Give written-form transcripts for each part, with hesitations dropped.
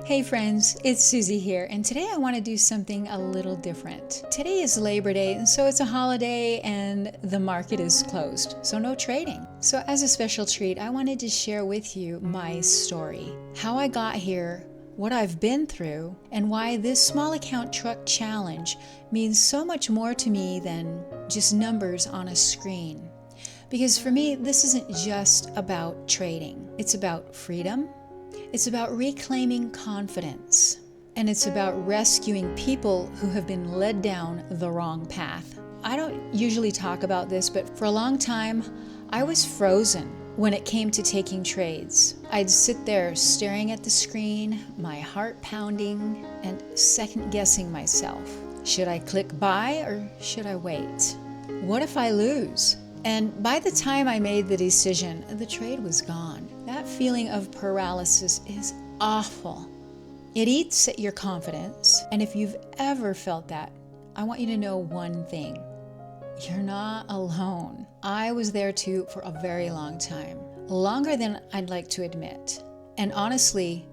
Hey friends, it's Susie here, and today I want to do something a little different. Today is Labor Day, and so it's a holiday and the market is closed, so no trading. So as a special treat, I wanted to share with you my story, how I got here, what I've been through, and why this small account truck challenge means so much more to me than just numbers on a screen. Because for me, this isn't just about trading. It's about freedom. It's about reclaiming confidence, and it's about rescuing people who have been led down the wrong path. I don't usually talk about this, but for a long time, I was frozen when it came to taking trades. I'd sit there staring at the screen, my heart pounding, and second guessing myself. Should I click buy or should I wait? What if I lose? And by the time I made the decision, the trade was gone. That feeling of paralysis is awful. It eats at your confidence. And if you've ever felt that, I want you to know one thing. You're not alone. I was there too for a very long time. Longer than I'd like to admit. And honestly,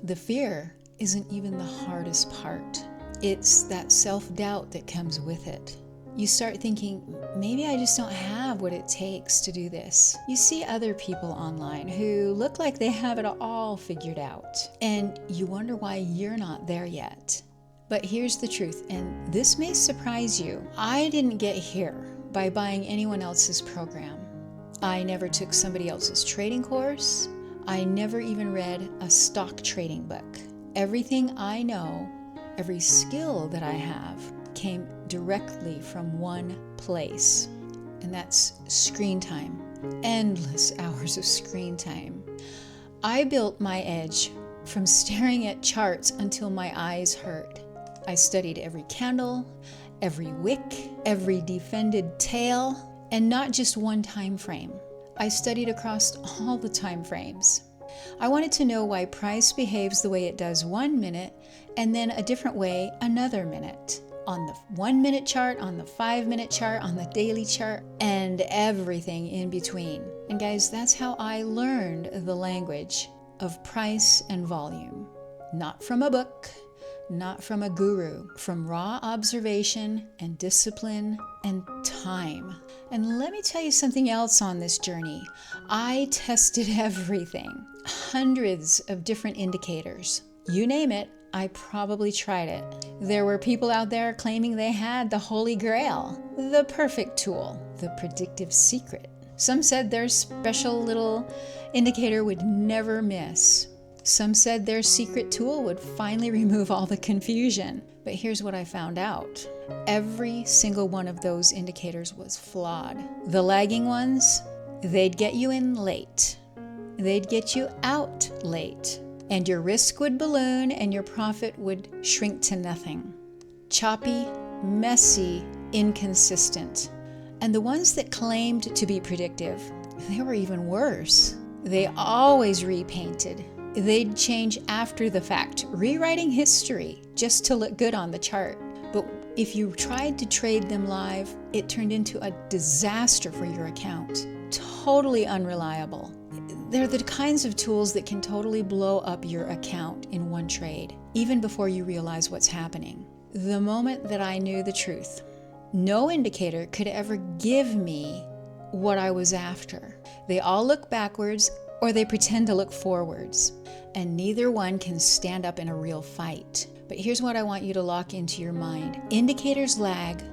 the fear isn't even the hardest part. It's that self-doubt that comes with it. You start thinking, maybe I just don't have what it takes to do this. You see other people online who look like they have it all figured out, and you wonder why you're not there yet. But here's the truth, and this may surprise you. I didn't get here by buying anyone else's program. I never took somebody else's trading course. I never even read a stock trading book. Everything I know, every skill that I have, came directly from one place, and that's screen time. Endless hours of screen time. I built my edge from staring at charts until my eyes hurt. I studied every candle, every wick, every defended tail, and not just one time frame. I studied across all the time frames. I wanted to know why price behaves the way it does 1 minute and then a different way another minute. On the 1 minute chart, on the 5 minute chart, on the daily chart, and everything in between. And guys, that's how I learned the language of price and volume. Not from a book, not from a guru, from raw observation and discipline and time. And let me tell you something else on this journey. I tested everything, hundreds of different indicators. You name it, I probably tried it. There were people out there claiming they had the Holy Grail, the perfect tool, the predictive secret. Some said their special little indicator would never miss. Some said their secret tool would finally remove all the confusion. But here's what I found out. Every single one of those indicators was flawed. The lagging ones, they'd get you in late. They'd get you out late. And your risk would balloon and your profit would shrink to nothing. Choppy, messy, inconsistent. And the ones that claimed to be predictive, they were even worse. They always repainted. They'd change after the fact, rewriting history just to look good on the chart. But if you tried to trade them live, it turned into a disaster for your account. Totally unreliable. They're the kinds of tools that can totally blow up your account in one trade, even before you realize what's happening. The moment that I knew the truth, no indicator could ever give me what I was after. They all look backwards or they pretend to look forwards, and neither one can stand up in a real fight. But here's what I want you to lock into your mind. Indicators lag,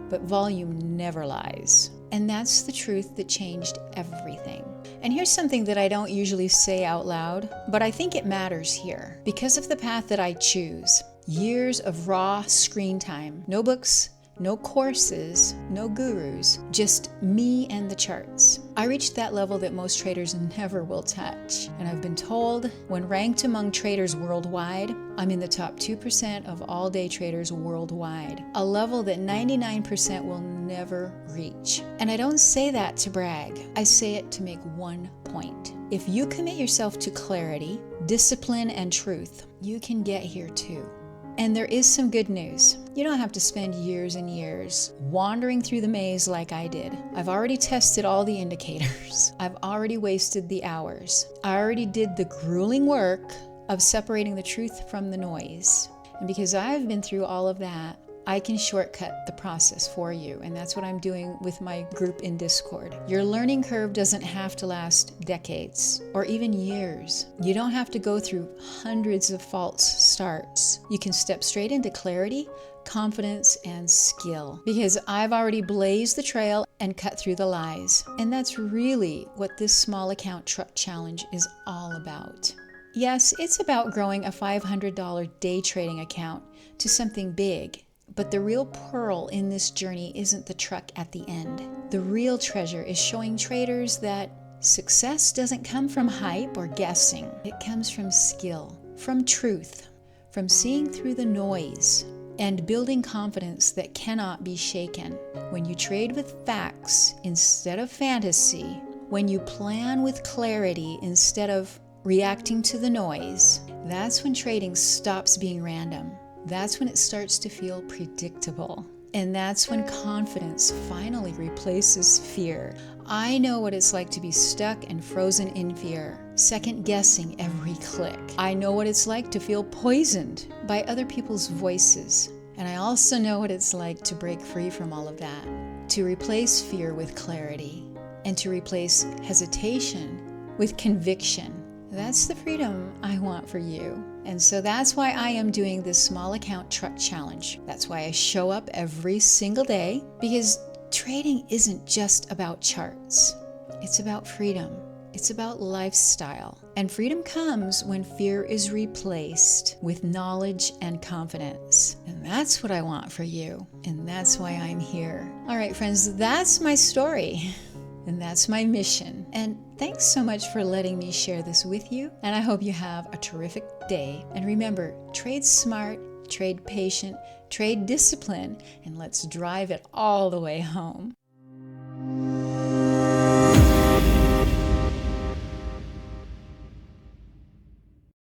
but volume never lies. And that's the truth that changed everything. And here's something that I don't usually say out loud, but I think it matters here. Because of the path that I choose, years of raw screen time, no books, no courses, no gurus, just me and the charts. I reached that level that most traders never will touch. And I've been told when ranked among traders worldwide, I'm in the top 2% of all day traders worldwide, a level that 99% will never reach. And I don't say that to brag. I say it to make one point. If you commit yourself to clarity, discipline, and truth, you can get here too. And there is some good news. You don't have to spend years and years wandering through the maze like I did. I've already tested all the indicators. I've already wasted the hours. I already did the grueling work of separating the truth from the noise. And because I've been through all of that, I can shortcut the process for you. And that's what I'm doing with my group in Discord. Your learning curve doesn't have to last decades or even years. You don't have to go through hundreds of false starts. You can step straight into clarity, confidence, and skill. Because I've already blazed the trail and cut through the lies. And that's really what this small account truck challenge is all about. Yes, it's about growing a $500 day trading account to something big. But the real pearl in this journey isn't the truck at the end. The real treasure is showing traders that success doesn't come from hype or guessing. It comes from skill, from truth, from seeing through the noise, and building confidence that cannot be shaken. When you trade with facts instead of fantasy, when you plan with clarity instead of reacting to the noise, that's when trading stops being random. That's when it starts to feel predictable. And that's when confidence finally replaces fear. I know what it's like to be stuck and frozen in fear, second guessing every click. I know what it's like to feel poisoned by other people's voices. And I also know what it's like to break free from all of that, to replace fear with clarity, and to replace hesitation with conviction. That's the freedom I want for you. And so that's why I am doing this small account truck challenge. That's why I show up every single day, because trading isn't just about charts. It's about freedom. It's about lifestyle. And freedom comes when fear is replaced with knowledge and confidence. And that's what I want for you. And that's why I'm here. All right, friends, that's my story. And that's my mission. And thanks so much for letting me share this with you. And I hope you have a terrific day. And remember, trade smart, trade patient, trade discipline, and let's drive it all the way home.